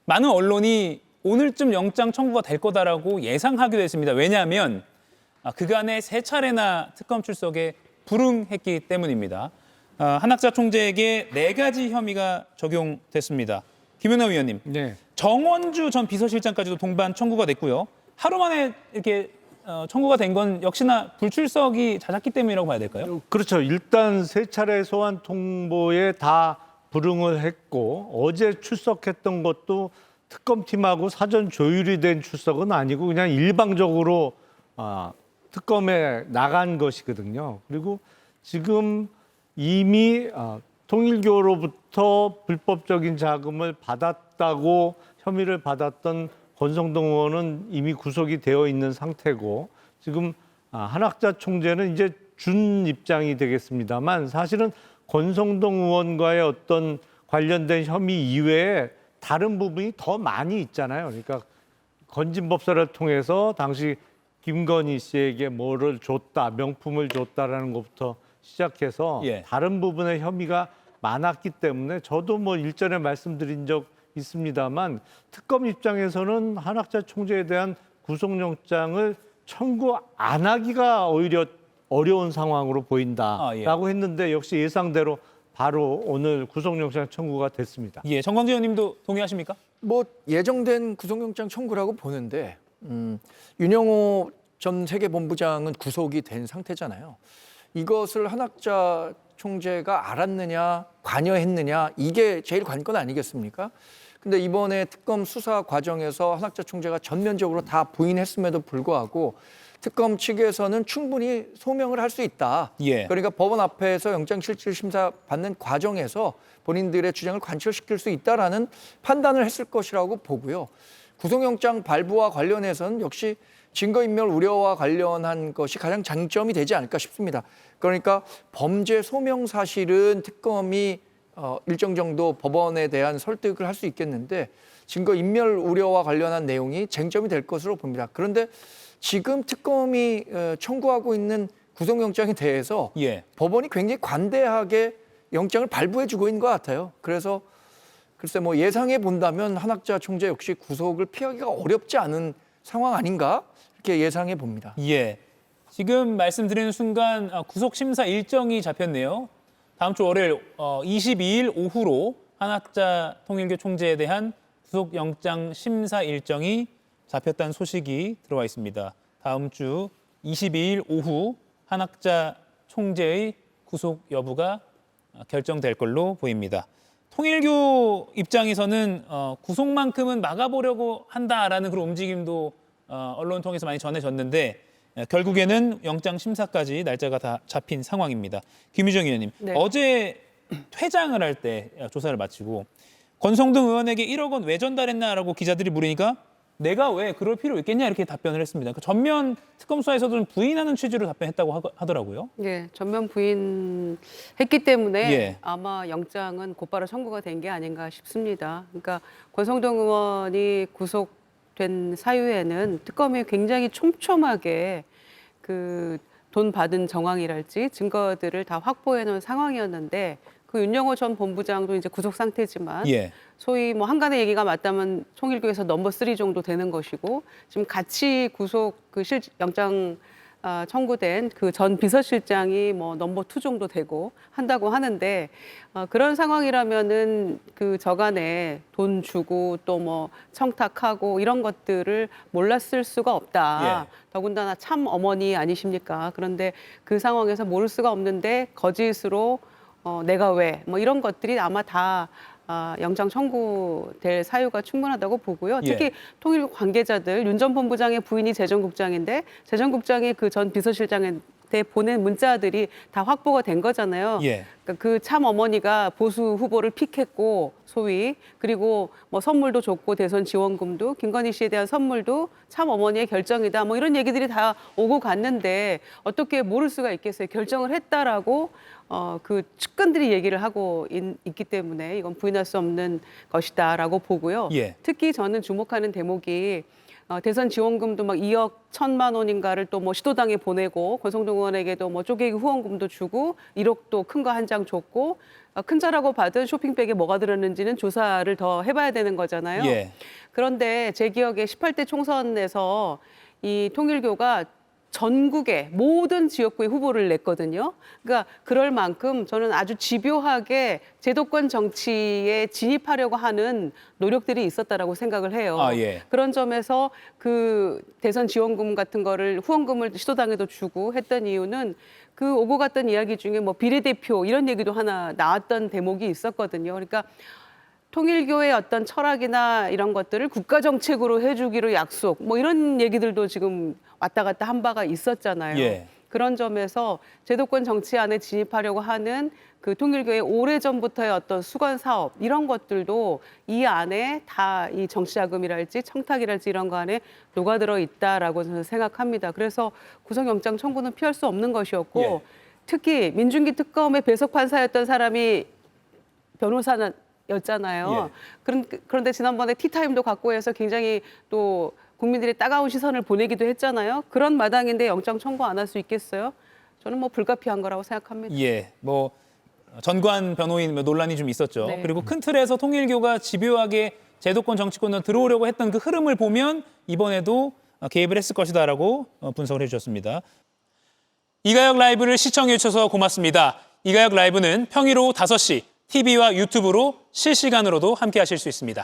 많은 언론이 오늘쯤 영장 청구가 될 거다라고 예상하기도 했습니다. 왜냐하면 그간에 3차례나 특검 출석에 불응했기 때문입니다. 한학자 총재에게 4가지 혐의가 적용됐습니다. 김은하 위원님, 네. 정원주 전 비서실장까지도 동반 청구가 됐고요. 하루 만에 이렇게 청구가 된 건 역시나 불출석이 잦았기 때문이라고 봐야 될까요? 그렇죠. 일단 3차례 소환 통보에 다 불응을 했고 어제 출석했던 것도 특검팀하고 사전 조율이 된 출석은 아니고 그냥 일방적으로 특검에 나간 것이거든요. 그리고 지금 이미 통일교로부터 불법적인 자금을 받았다고 혐의를 받았던 권성동 의원은 이미 구속이 되어 있는 상태고 지금 한학자 총재는 이제 준 입장이 되겠습니다만 사실은 권성동 의원과의 어떤 관련된 혐의 이외에 다른 부분이 더 많이 있잖아요. 그러니까 건진법사를 통해서 당시 김건희 씨에게 뭐를 줬다, 명품을 줬다라는 것부터 시작해서 다른 부분의 혐의가 많았기 때문에 저도 뭐 일전에 말씀드린 적 있습니다만 특검 입장에서는 한학자 총재에 대한 구속영장을 청구 안 하기가 오히려 어려운 상황으로 보인다라고 했는데 역시 예상대로 바로 오늘 구속영장 청구가 됐습니다. 예, 정광재 의원님도 동의하십니까? 뭐 예정된 구속영장 청구라고 보는데 윤영호 전 세계본부장은 구속이 된 상태잖아요. 이것을 한학자 총재가 알았느냐, 관여했느냐 이게 제일 관건 아니겠습니까? 근데 이번에 특검 수사 과정에서 한학자 총재가 전면적으로 다 부인했음에도 불구하고 특검 측에서는 충분히 소명을 할 수 있다. 그러니까 법원 앞에서 영장실질심사 받는 과정에서 본인들의 주장을 관철시킬 수 있다라는 판단을 했을 것이라고 보고요. 구속영장 발부와 관련해서는 역시 증거인멸 우려와 관련한 것이 가장 장점이 되지 않을까 싶습니다. 그러니까 범죄 소명 사실은 특검이 일정 정도 법원에 대한 설득을 할 수 있겠는데 증거인멸 우려와 관련한 내용이 쟁점이 될 것으로 봅니다. 그런데 지금 특검이 청구하고 있는 구속영장에 대해서 법원이 굉장히 관대하게 영장을 발부해주고 있는 것 같아요. 그래서 글쎄 뭐 예상해 본다면 한학자 총재 역시 구속을 피하기가 어렵지 않은 상황 아닌가 이렇게 예상해 봅니다. 지금 말씀드리는 순간 구속 심사 일정이 잡혔네요. 다음 주 월요일 22일 오후로 한학자 통일교 총재에 대한 구속영장 심사 일정이 잡혔다는 소식이 들어와 있습니다. 다음 주 22일 오후 한학자 총재의 구속 여부가 결정될 걸로 보입니다. 통일교 입장에서는 구속만큼은 막아보려고 한다라는 그런 움직임도 언론 통해서 많이 전해졌는데 결국에는 영장 심사까지 날짜가 다 잡힌 상황입니다. 김유정 의원님, 어제 퇴장을 할 때 조사를 마치고 권성동 의원에게 1억 원 왜 전달했나라고 기자들이 물으니까 내가 왜 그럴 필요 있겠냐 이렇게 답변을 했습니다. 그 전면 특검 수사에서도 부인하는 취지로 답변했다고 하더라고요. 네, 전면 부인했기 때문에 아마 영장은 곧바로 청구가 된 게 아닌가 싶습니다. 그러니까 권성동 의원이 구속된 사유에는 특검이 굉장히 촘촘하게 그 돈 받은 정황이랄지 증거들을 다 확보해 놓은 상황이었는데 그 윤영호 전 본부장도 이제 구속 상태지만 소위 뭐 한간의 얘기가 맞다면 통일교에서 넘버 3 정도 되는 것이고 지금 같이 구속 그 영장 청구된 그 전 비서실장이 뭐 넘버 2 정도 되고 한다고 하는데 그런 상황이라면은 그 저간에 돈 주고 또 뭐 청탁하고 이런 것들을 몰랐을 수가 없다. 더군다나 참 어머니 아니십니까? 그런데 그 상황에서 모를 수가 없는데 거짓으로 내가 왜 뭐 이런 것들이 아마 다 영장 청구될 사유가 충분하다고 보고요. 특히 통일교 관계자들, 윤 전 본부장의 부인이 재정국장인데 재정국장이 그 전 비서실장한테 보낸 문자들이 다 확보가 된 거잖아요. 그러니까 그 참 어머니가 보수 후보를 픽했고 소위 그리고 뭐 선물도 줬고 대선 지원금도 김건희 씨에 대한 선물도 참 어머니의 결정이다. 뭐 이런 얘기들이 다 오고 갔는데 어떻게 모를 수가 있겠어요. 결정을 했다라고 그 측근들이 얘기를 하고 있기 때문에 이건 부인할 수 없는 것이다라고 보고요. 특히 저는 주목하는 대목이 대선 지원금도 막 2억 1천만 원인가를 또 뭐 시도당에 보내고 권성동 의원에게도 뭐 쪼개기 후원금도 주고 1억도 큰 거 한 장 줬고 큰 차라고 받은 쇼핑백에 뭐가 들었는지는 조사를 더 해봐야 되는 거잖아요. 예. 그런데 제 기억에 18대 총선에서 이 통일교가 전국의 모든 지역구에 후보를 냈거든요. 그러니까 그럴 만큼 저는 아주 집요하게 제도권 정치에 진입하려고 하는 노력들이 있었다라고 생각을 해요. 아, 예. 그런 점에서 그 대선 지원금 같은 거를 후원금을 시도당에도 주고 했던 이유는 그 오고 갔던 이야기 중에 뭐 비례대표 이런 얘기도 하나 나왔던 대목이 있었거든요. 그러니까 통일교의 어떤 철학이나 이런 것들을 국가 정책으로 해주기로 약속, 뭐 이런 얘기들도 지금 왔다 갔다 한 바가 있었잖아요. 예. 그런 점에서 제도권 정치 안에 진입하려고 하는 그 통일교의 오래전부터의 어떤 수건 사업 이런 것들도 이 안에 다 이 정치자금이랄지 청탁이랄지 이런 거 안에 녹아들어 있다라고 저는 생각합니다. 그래서 구속영장 청구는 피할 수 없는 것이었고 예. 특히 민중기 특검의 배석 판사였던 사람이 변호사는 였잖아요. 그런데 지난번에 티타임도 갖고 해서 굉장히 또 국민들이 따가운 시선을 보내기도 했잖아요. 그런 마당인데 영장 청구 안 할 수 있겠어요? 저는 뭐 불가피한 거라고 생각합니다. 예. 뭐 전관 변호인 논란이 좀 있었죠. 네. 그리고 큰 틀에서 통일교가 집요하게 제도권 정치권으로 들어오려고 했던 그 흐름을 보면 이번에도 개입을 했을 것이다라고 분석을 해주셨습니다. 이가혁 라이브를 시청해 주셔서 고맙습니다. 이가혁 라이브는 평일 오후 5시 TV와 유튜브로 실시간으로도 함께 하실 수 있습니다.